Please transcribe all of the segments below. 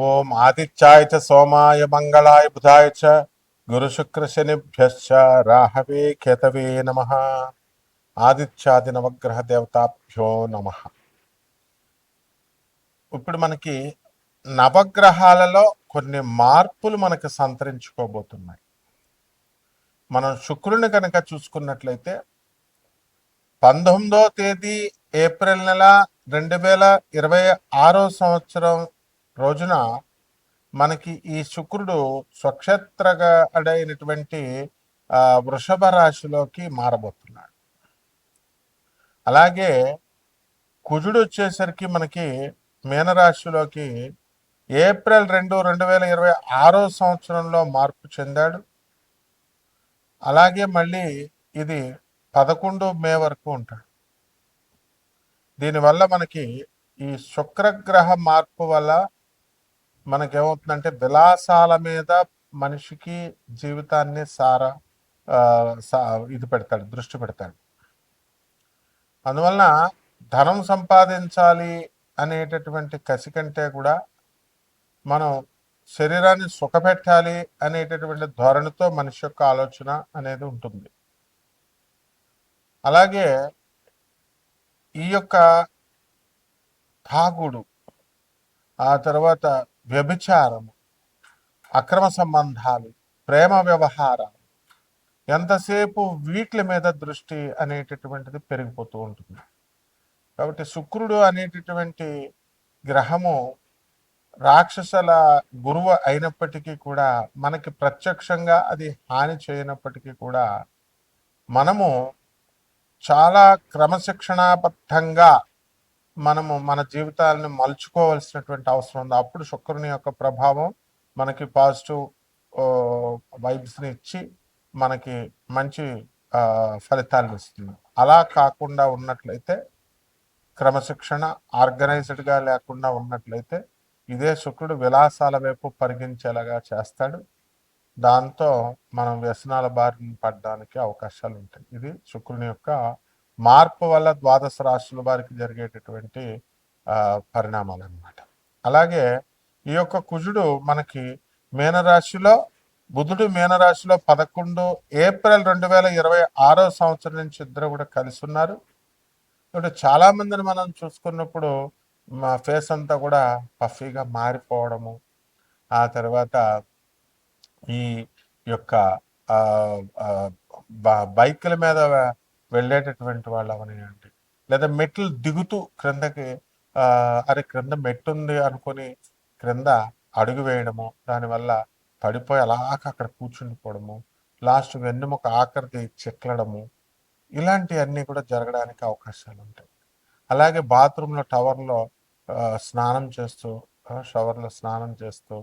ఓం ఆదిత్యాయ చ సోమాయ మంగళాయ బుధాయ చ గురుశుక్రశనిభ్యశ్చ రాహవే కేతవే నమః. ఆదిత్యాది నవగ్రహ దేవతాభ్యో నమః. ఇప్పుడు మనకి నవగ్రహాలలో కొన్ని మార్పులు మనకు సంతరించుకోబోతున్నాయి. మనం శుక్రుని కనుక చూసుకున్నట్లయితే 19వ తేదీ ఏప్రిల్ నెల 2026 సంవత్సరం రోజున మనకి ఈ శుక్రుడు స్వక్షేత్రగడైనటువంటి వృషభ రాశిలోకి మారబోతున్నాడు. అలాగే కుజుడు వచ్చేసరికి మనకి మీనరాశిలోకి ఏప్రిల్ 2, 2026 సంవత్సరంలో మార్పు చెందాడు. అలాగే మళ్ళీ ఇది 11 మే వరకు ఉంటాడు. దీనివల్ల మనకి ఈ శుక్రగ్రహ మార్పు వల్ల మనకేమవుతుందంటే విలాసాల మీద మనిషికి జీవితాన్ని పెడతాడు, దృష్టి పెడతాడు. అందువలన ధనం సంపాదించాలి అనేటటువంటి కసి కంటే కూడా మనం శరీరాన్ని సుఖపెట్టాలి అనేటటువంటి ధోరణితో మనిషి యొక్క ఆలోచన అనేది ఉంటుంది. అలాగే ఈ యొక్క తాగుడు, ఆ తర్వాత వ్యభిచారము, అక్రమ సంబంధాలు, ప్రేమ వ్యవహారాలు, ఎంతసేపు వీటి మీద దృష్టి అనేటటువంటిది పెరిగిపోతూ ఉంటుంది. కాబట్టి శుక్రుడు అనేటటువంటి గ్రహము రాక్షసుల గురువు అయినప్పటికీ కూడా మనకి ప్రత్యక్షంగా అది హాని చేయనప్పటికీ కూడా మనము చాలా క్రమశిక్షణాబద్ధంగా మనము మన జీవితాలను మలుచుకోవాల్సినటువంటి అవసరం ఉంది. అప్పుడు శుక్రుని యొక్క ప్రభావం మనకి పాజిటివ్ వైబ్స్ని ఇచ్చి మనకి మంచి ఫలితాలను ఇస్తుంది. అలా కాకుండా ఉన్నట్లయితే, క్రమశిక్షణ ఆర్గనైజ్డ్గా లేకుండా ఉన్నట్లయితే ఇదే శుక్రుడు విలాసాల వైపు పరిగించేలాగా చేస్తాడు. దాంతో మనం వ్యసనాల బారిన పడడానికి అవకాశాలు ఉంటాయి. ఇది శుక్రుని యొక్క మార్పు వల్ల ద్వాదశ రాశుల వారికి జరిగేటటువంటి పరిణామాలు అన్నమాట. అలాగే ఈ యొక్క కుజుడు మనకి మీనరాశిలో, బుధుడు మీనరాశిలో 11 ఏప్రిల్ 2026 సంవత్సరం నుంచి ఇద్దరు కూడా కలిసి ఉన్నారు. ఇప్పుడు చాలా మందిని మనం చూసుకున్నప్పుడు మా ఫేస్ అంతా కూడా పఫీగా మారిపోవడము, ఆ తర్వాత ఈ యొక్క బైకుల మీద వెళ్ళేటటువంటి వాళ్ళు అవనివ్వండి, లేదా మెట్లు దిగుతూ క్రిందకి అరే క్రింద మెట్టు ఉంది అనుకొని క్రింద అడుగు వేయడము, దానివల్ల పడిపోయి అలాగ అక్కడ కూర్చుండిపోవడము, లాస్ట్ వెన్నెముక ఆఖరిది చిట్లడము, ఇలాంటివన్నీ కూడా జరగడానికి అవకాశాలు ఉంటాయి. అలాగే బాత్రూంలో టవర్లో స్నానం చేస్తూ, షవర్లో స్నానం చేస్తూ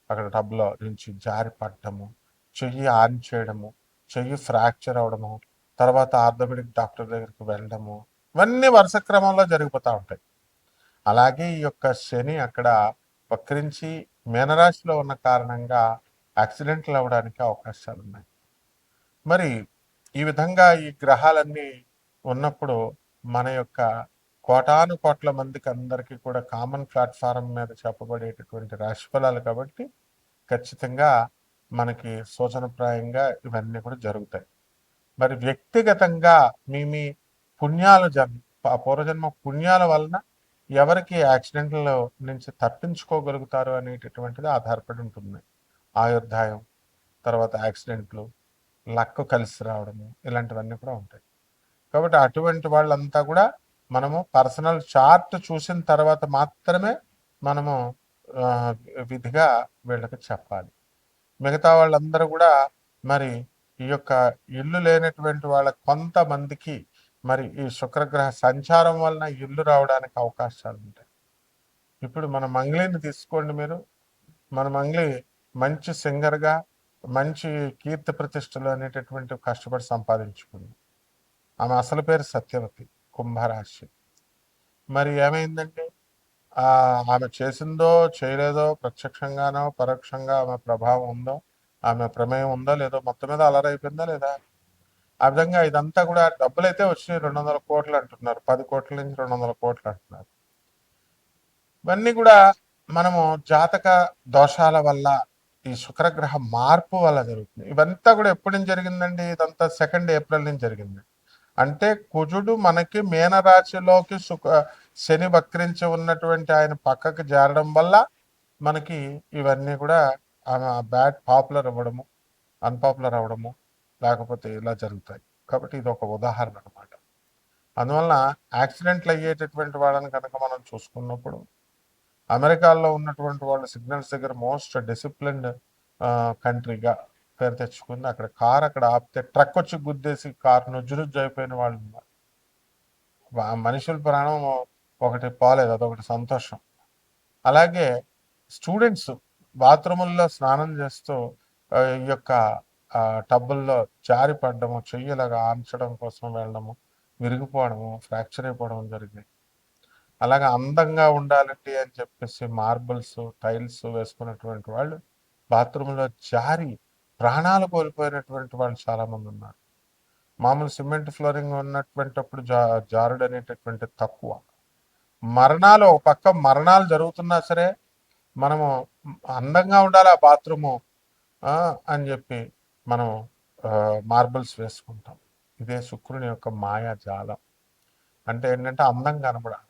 అక్కడ టబ్లో నుంచి జారి పడటము, చెయ్యి ఆన్ చేయడము, చెయ్యి ఫ్రాక్చర్ అవడము, తర్వాత ఆర్థోపెడిక్ డాక్టర్ దగ్గరికి వెళ్ళడము, ఇవన్నీ వరుస క్రమంలో జరిగిపోతూ ఉంటాయి. అలాగే ఈ యొక్క శని అక్కడ వక్రించి మీనరాశిలో ఉన్న కారణంగా యాక్సిడెంట్లు అవ్వడానికి అవకాశాలు ఉన్నాయి. మరి ఈ విధంగా ఈ గ్రహాలన్నీ ఉన్నప్పుడు మన యొక్క కోటాను కోట్ల మందికి అందరికీ కూడా కామన్ ప్లాట్ఫారం మీద చెప్పబడేటటువంటి రాశిఫలాలు కాబట్టి ఖచ్చితంగా మనకి సూచనప్రాయంగా ఇవన్నీ కూడా జరుగుతాయి. మరి వ్యక్తిగతంగా మీ పుణ్యాలు పూర్వజన్మ పుణ్యాల వలన ఎవరికి యాక్సిడెంట్ల నుంచి తప్పించుకోగలుగుతారు అనేటటువంటిది ఆధారపడి ఉంటుంది. ఆయుర్దాయం, తర్వాత యాక్సిడెంట్లు, లక్ కలిసి రావడము, ఇలాంటివన్నీ కూడా ఉంటాయి. కాబట్టి అటువంటి వాళ్ళంతా కూడా మనము పర్సనల్ చార్ట్ చూసిన తర్వాత మాత్రమే మనము విధిగా వీళ్ళకి చెప్పాలి. మిగతా వాళ్ళందరూ కూడా మరి ఈ యొక్క ఇల్లు లేనటువంటి వాళ్ళ కొంతమందికి మరి ఈ శుక్రగ్రహ సంచారం వలన ఇల్లు రావడానికి అవకాశాలు ఉంటాయి. ఇప్పుడు మన మంగ్లీని తీసుకోండి మీరు. మన మంగ్లీ మంచి సింగర్గా, మంచి కీర్తి ప్రతిష్టలు అనేటటువంటి కష్టపడి సంపాదించుకుంది. ఆమె అసలు పేరు సత్యవతి, కుంభరాశి. మరి ఏమైందంటే ఆమె చేసిందో చేయలేదో, ప్రత్యక్షంగానో పరోక్షంగా ఆమె ప్రభావం ఉందో, ఆమె ప్రమేయం ఉందో లేదో, మొత్తం మీద అలరైపోయిందా లేదా? ఆ విధంగా ఇదంతా కూడా డబ్బులు అయితే వచ్చినాయి, 200 కోట్లు అంటున్నారు, 10 కోట్ల నుంచి 200 కోట్లు అంటున్నారు. ఇవన్నీ కూడా మనము జాతక దోషాల వల్ల ఈ శుక్రగ్రహ మార్పు వల్ల జరుగుతుంది. ఇవంతా కూడా ఎప్పటి నుంచి జరిగిందండి? ఇదంతా 2 ఏప్రిల్ నుంచి జరిగింది. అంటే కుజుడు మనకి మీనరాశిలోకి శని వక్రించి ఉన్నటువంటి ఆయన పక్కకి చేరడం వల్ల మనకి ఇవన్నీ కూడా బ్యాడ్ పాపులర్ అవ్వడము, అన్పాపులర్ అవ్వడము, లేకపోతే ఇలా జరుగుతాయి. కాబట్టి ఇది ఒక ఉదాహరణ అనమాట. అందువలన యాక్సిడెంట్లు అయ్యేటటువంటి వాళ్ళని కనుక మనం చూసుకున్నప్పుడు అమెరికాలో ఉన్నటువంటి వాళ్ళ సిగ్నల్స్ దగ్గర మోస్ట్ డిసిప్లిన్డ్ కంట్రీగా పేరు తెచ్చుకుంది. అక్కడ కార్ అక్కడ ఆపితే ట్రక్ వచ్చి గుద్దేసి కారు నుజ్జునుజ్జు అయిపోయిన వాళ్ళు ఉన్నారు. మనుషుల ప్రాణం ఒకటి పోలేదు, అదొకటి సంతోషం. అలాగే స్టూడెంట్స్ బాత్రూముల్లో స్నానం చేస్తూ ఈ యొక్క టబ్బుల్లో జారి పడ్డము, చెయ్యలాగా ఆంచడం కోసం వెళ్ళడము, విరిగిపోవడము, ఫ్రాక్చర్ అయిపోవడం జరిగింది. అలాగే అందంగా ఉండాలండి అని చెప్పేసి మార్బుల్స్, టైల్స్ వేసుకున్నటువంటి వాళ్ళు బాత్రూంలో జారి ప్రాణాలు కోల్పోయినటువంటి వాళ్ళు చాలామంది ఉన్నారు. మామూలు సిమెంట్ ఫ్లోరింగ్ ఉన్నటువంటిప్పుడు జారుడు అనేటటువంటి తక్కువ. మరణాలు ఒక పక్క మరణాలు జరుగుతున్నా సరే మనము అందంగా ఉండాలి ఆ బాత్రూము అని చెప్పి మనం మార్బుల్స్ వేసుకుంటాం. ఇదే శుక్రుని యొక్క మాయాజాలం. అంటే ఏంటంటే అందం కనబడాలి.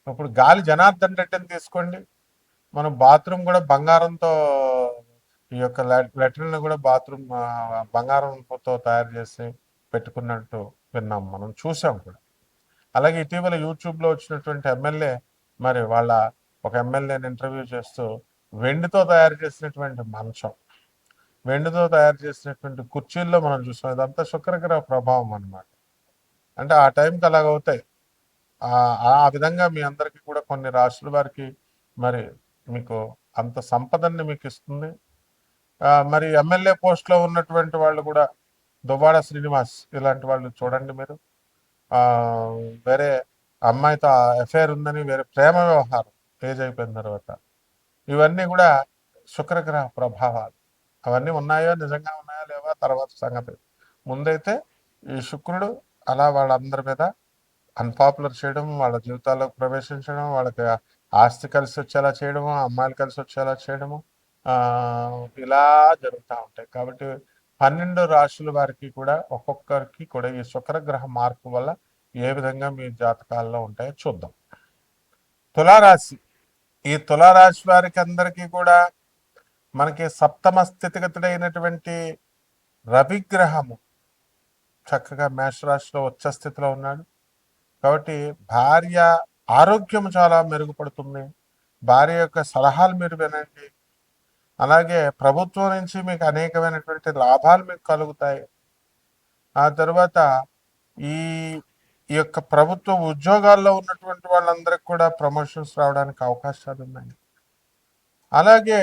ఇప్పుడు గాలి జనార్దన్ రెడ్డిని తీసుకోండి, మనం బాత్రూమ్ కూడా బంగారంతో ఈ యొక్క లెటర్ని కూడా బాత్రూమ్ బంగారంతో తయారు చేసి పెట్టుకున్నట్టు విన్నాం, మనం చూసాం కూడా. అలాగే ఇటీవల యూట్యూబ్లో వచ్చినటువంటి ఎమ్మెల్యే, మరి వాళ్ళ ఒక ఎమ్మెల్యేని ఇంటర్వ్యూ చేస్తూ వెండితో తయారు చేసినటువంటి మంచం, వెండితో తయారు చేసినటువంటి కుర్చీల్లో మనం చూసాం. ఇదంతా శుక్రగ్రహ ప్రభావం అనమాట. అంటే ఆ టైంకి అలాగవుతాయి. ఆ విధంగా మీ అందరికీ కూడా కొన్ని రాశుల వారికి మరి మీకు అంత సంపదన్ని మీకు ఇస్తుంది. మరి ఎమ్మెల్యే పోస్ట్లో ఉన్నటువంటి వాళ్ళు కూడా దువ్వాడ శ్రీనివాస్ ఇలాంటి వాళ్ళు చూడండి మీరు, వేరే అమ్మాయితో ఎఫైర్ ఉందని వేరే ప్రేమ వ్యవహారం ఏజ్ అయిపోయిన తర్వాత, ఇవన్నీ కూడా శుక్రగ్రహ ప్రభావాలు. అవన్నీ ఉన్నాయో నిజంగా ఉన్నాయో లేవో తర్వాత సంగతి. ముందైతే ఈ శుక్రుడు అలా వాళ్ళందరి మీద అన్పాపులర్ చేయడం, వాళ్ళ జీవితాల్లోకి ప్రవేశించడం, వాళ్ళకి ఆస్తి కలిసి వచ్చేలా చేయడము, అమ్మాయిలు కలిసి వచ్చేలా చేయడము, ఇలా జరుగుతూ ఉంటాయి. కాబట్టి 12 రాశుల వారికి కూడా ఒక్కొక్కరికి కూడా ఈ శుక్రగ్రహ మార్పు వల్ల ఏ విధంగా మీ జాతకాల్లో ఉంటాయో చూద్దాం. తులారాశి. ఈ తులారాశి వారికి అందరికీ కూడా మనకి సప్తమ స్థితిగతుడైనటువంటి రవిగ్రహము చక్కగా మేషరాశిలో ఉచ్చ స్థితిలో ఉన్నాడు. కాబట్టి భార్య ఆరోగ్యం చాలా మెరుగుపడుతుంది. భార్య యొక్క సలహాలు మీరు వినండి. అలాగే ప్రభుత్వం నుంచి మీకు అనేకమైనటువంటి లాభాలు మీకు కలుగుతాయి. ఆ తర్వాత ఈ యొక్క ప్రభుత్వ ఉద్యోగాల్లో ఉన్నటువంటి వాళ్ళందరికీ కూడా ప్రమోషన్స్ రావడానికి అవకాశాలు ఉన్నాయి. అలాగే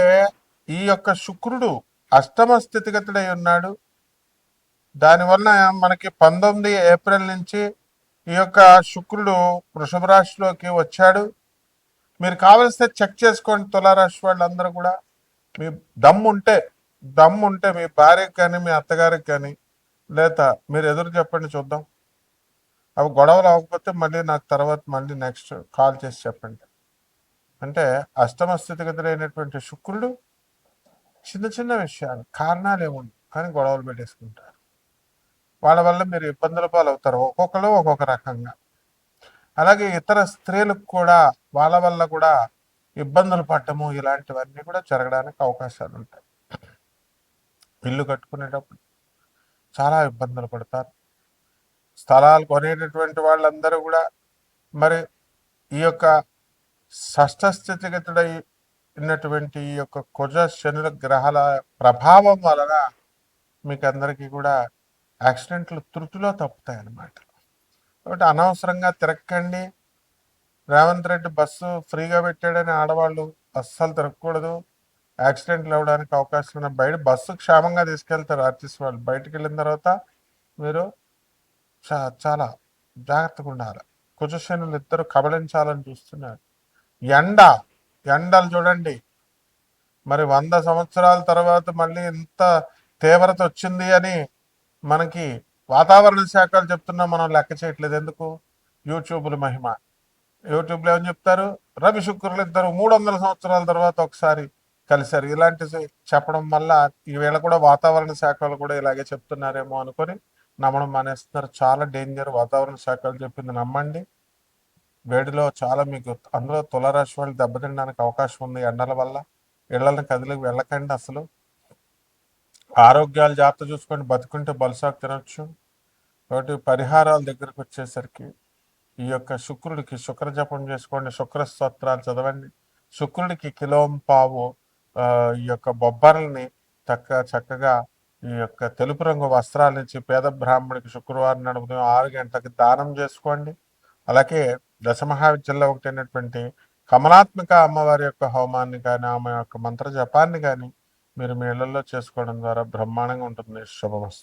ఈ యొక్క శుక్రుడు అష్టమ స్థితిగతుడై ఉన్నాడు. దానివల్ల మనకి 19 ఏప్రిల్ నుంచి ఈ యొక్క శుక్రుడు వృషభ రాశిలోకి వచ్చాడు. మీరు కావలిస్తే చెక్ చేసుకోండి తులారాశి వాళ్ళందరూ కూడా. మీ దమ్ముంటే మీ భార్యకి కానీ మీ అత్తగారికి కానీ, లేదా మీరు ఎదురు చెప్పండి చూద్దాం. అవి గొడవలు అవ్వకపోతే మళ్ళీ నాకు తర్వాత మళ్ళీ నెక్స్ట్ కాల్ చేసి చెప్పండి. అంటే అష్టమ స్థితిగతులైనటువంటి శుక్రుడు చిన్న చిన్న విషయాలు కారణాలు ఏముంది కానీ గొడవలు పెట్టేసుకుంటారు. వాళ్ళ వల్ల మీరు ఇబ్బందుల పాలవుతారు, ఒక్కొక్కరు ఒక్కొక్క రకంగా. అలాగే ఇతర స్త్రీలకు కూడా వాళ్ళ వల్ల కూడా ఇబ్బందులు పడటము, ఇలాంటివన్నీ కూడా జరగడానికి అవకాశాలు ఉంటాయి. ఇల్లు కట్టుకునేటప్పుడు చాలా ఇబ్బందులు పడతారు. స్థలాలు కొనేటటువంటి వాళ్ళందరూ కూడా మరి ఈ యొక్క షష్ఠ స్థితిగతుడై ఉన్నటువంటి ఈ యొక్క కుజ శనుల గ్రహాల ప్రభావం వలన మీకు అందరికీ కూడా యాక్సిడెంట్లు త్రుటిలో తప్పుతాయి అన్నమాట. కాబట్టి అనవసరంగా తిరక్కండి. రేవంత్ రెడ్డి బస్సు ఫ్రీగా పెట్టాడని ఆడవాళ్ళు అస్సలు తిరగకూడదు. యాక్సిడెంట్లు అవ్వడానికి అవకాశం ఉన్న బయట బస్సు క్షేమంగా తీసుకెళ్తారు ఆర్టీసీ వాళ్ళు. బయటకు వెళ్ళిన తర్వాత మీరు చాలా జాగ్రత్తగా ఉండాలి. కుజశనులు ఇద్దరు కబళించాలని చూస్తున్నారు. ఎండలు చూడండి, మరి 100 సంవత్సరాల తర్వాత మళ్ళీ ఇంత తీవ్రత వచ్చింది అని మనకి వాతావరణ శాఖలు చెప్తున్నా మనం లెక్క చేయట్లేదు. ఎందుకు? యూట్యూబ్ల మహిమ. యూట్యూబ్లో ఏమని చెప్తారు, రవి శుక్రులు ఇద్దరు 300 సంవత్సరాల తర్వాత ఒకసారి కలిశారు. ఇలాంటి చెప్పడం వల్ల ఈవేళ కూడా వాతావరణ శాఖలు కూడా ఇలాగే చెప్తున్నారేమో అనుకొని నమ్మడం మానేస్తున్నారు. చాలా డేంజర్. వాతావరణ శాఖలు చెప్పింది నమ్మండి. వేడిలో చాలా మీకు అందులో తులారాశి వాళ్ళు దెబ్బతినడానికి అవకాశం ఉంది ఎండల వల్ల. ఇళ్లను కదిలికి వెళ్ళకండి అసలు. ఆరోగ్యాలు జాగ్రత్త చూసుకొని బతుకుంటే బలుసాకు తినొచ్చు. కాబట్టి పరిహారాల దగ్గరకు వచ్చేసరికి ఈ యొక్క శుక్రుడికి శుక్ర జపం చేసుకోండి, శుక్ర స్తోత్రాలు చదవండి. శుక్రుడికి కిలోంపావు ఈ యొక్క బొబ్బరల్ని చక్కగా ఈ యొక్క తెలుపు రంగు వస్త్రాల నుంచి పేద బ్రాహ్మడికి శుక్రవారం నాడు ఉదయం 6 గంటలకి దానం చేసుకోండి. అలాగే దశమహావిద్యల్లో ఒకటైనటువంటి కమలాత్మిక అమ్మవారి యొక్క హోమాన్ని కానీ ఆమె యొక్క మంత్ర జపాన్ని కానీ మీరు మీ ఇళ్లలో చేసుకోవడం ద్వారా బ్రహ్మాండంగా ఉంటుంది. శుభమస్తు.